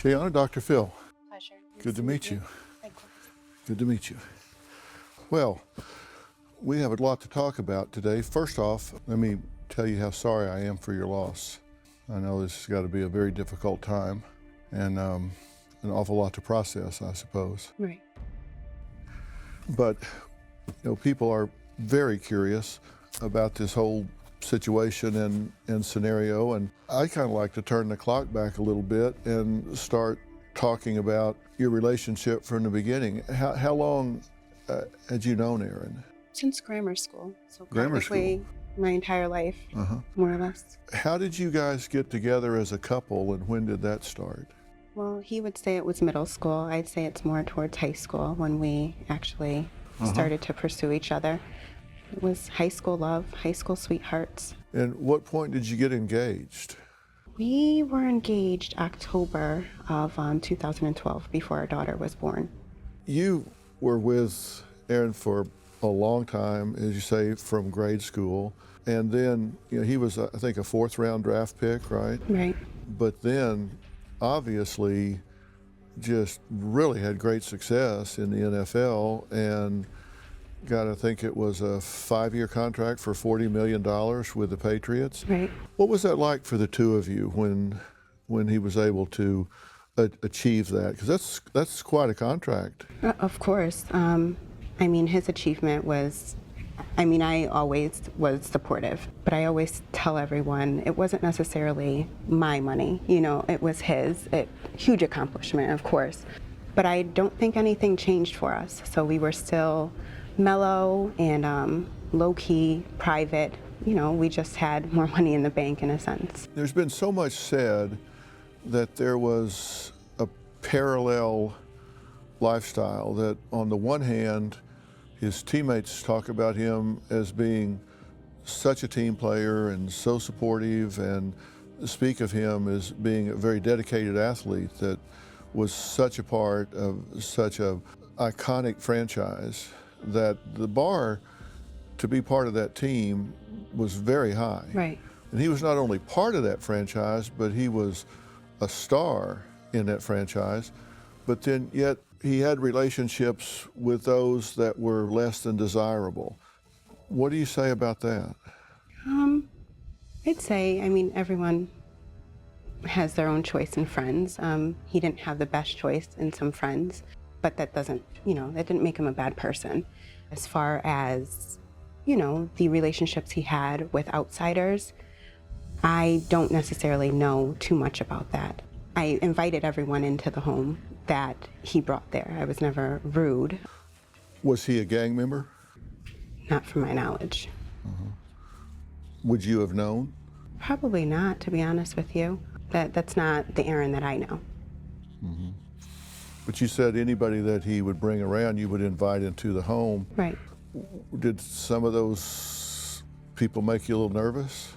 Shayanna, Dr. Phil. Pleasure. Good to meet you. Likewise. Good to meet you. Well, we have a lot to talk about today. First off, let me tell you how sorry I am for your loss. I know this has got to be a very difficult time and an awful lot to process, I suppose. Right. But, people are very curious about this whole situation and scenario, and I kind of like to turn the clock back a little bit and start talking about your relationship from the beginning. How long had you known Aaron? Since grammar school. So Grammar practically my entire life, more or less. How did you guys get together as a couple, and when did that start? Well, he would say it was middle school. I'd say it's more towards high school when we actually started to pursue each other. It was high school love, high school sweethearts. And what point did you get engaged? We were engaged October of 2012, before our daughter was born. You were with Aaron for a long time, as you say, from grade school. And then, he was, I think, a fourth-round draft pick, right? Right. But then, obviously, just really had great success in the NFL and got, I think it was a 5-year contract for $40 million with the Patriots. Right. What was that like for the two of you when he was able to achieve that? Because that's quite a contract. Of course. His achievement was, I always was supportive, but I always tell everyone it wasn't necessarily my money. It was his. Huge accomplishment, of course. But I don't think anything changed for us. So we were still mellow and low-key, private. We just had more money in the bank, in a sense. There's been so much said that there was a parallel lifestyle, that on the one hand, his teammates talk about him as being such a team player and so supportive, and speak of him as being a very dedicated athlete that was such a part of such a iconic franchise, that the bar to be part of that team was very high. Right. And he was not only part of that franchise, but he was a star in that franchise. But then yet he had relationships with those that were less than desirable. What do you say about that? I'd say, everyone has their own choice in friends. He didn't have the best choice in some friends, but that doesn't, that didn't make him a bad person. As far as, the relationships he had with outsiders, I don't necessarily know too much about that. I invited everyone into the home that he brought there. I was never rude. Was he a gang member? Not from my knowledge. Would you have known? Probably not, to be honest with you. That's not the Aaron that I know. But you said anybody that he would bring around, you would invite into the home. Right. Did some of those people make you a little nervous?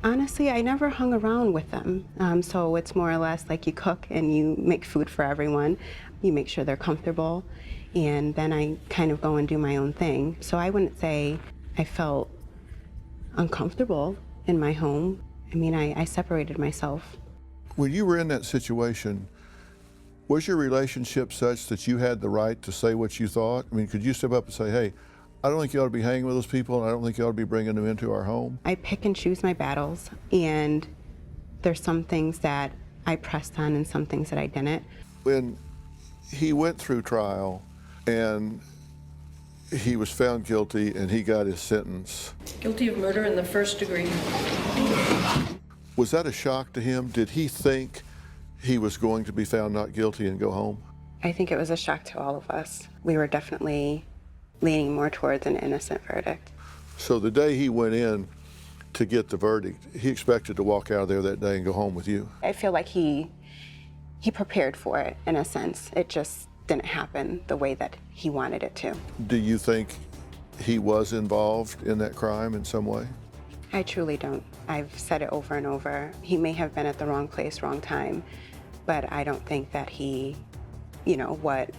Honestly, I never hung around with them. So it's more or less like you cook and you make food for everyone. You make sure they're comfortable. And then I kind of go and do my own thing. So I wouldn't say I felt uncomfortable in my home. I separated myself. When you were in that situation, was your relationship such that you had the right to say what you thought? Could you step up and say, hey, I don't think you ought to be hanging with those people, and I don't think you ought to be bringing them into our home? I pick and choose my battles, and there's some things that I pressed on and some things that I didn't. When he went through trial and he was found guilty and he got his sentence. Guilty of murder in the first degree. Was that a shock to him? Did he think he was going to be found not guilty and go home? I think it was a shock to all of us. We were definitely leaning more towards an innocent verdict. So the day he went in to get the verdict, he expected to walk out of there that day and go home with you? I feel like he prepared for it, in a sense. It just didn't happen the way that he wanted it to. Do you think he was involved in that crime in some way? I truly don't. I've said it over and over. He may have been at the wrong place, wrong time, but I don't think that he, what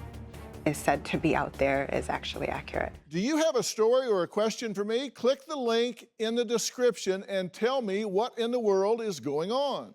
is said to be out there is actually accurate. Do you have a story or a question for me? Click the link in the description and tell me what in the world is going on.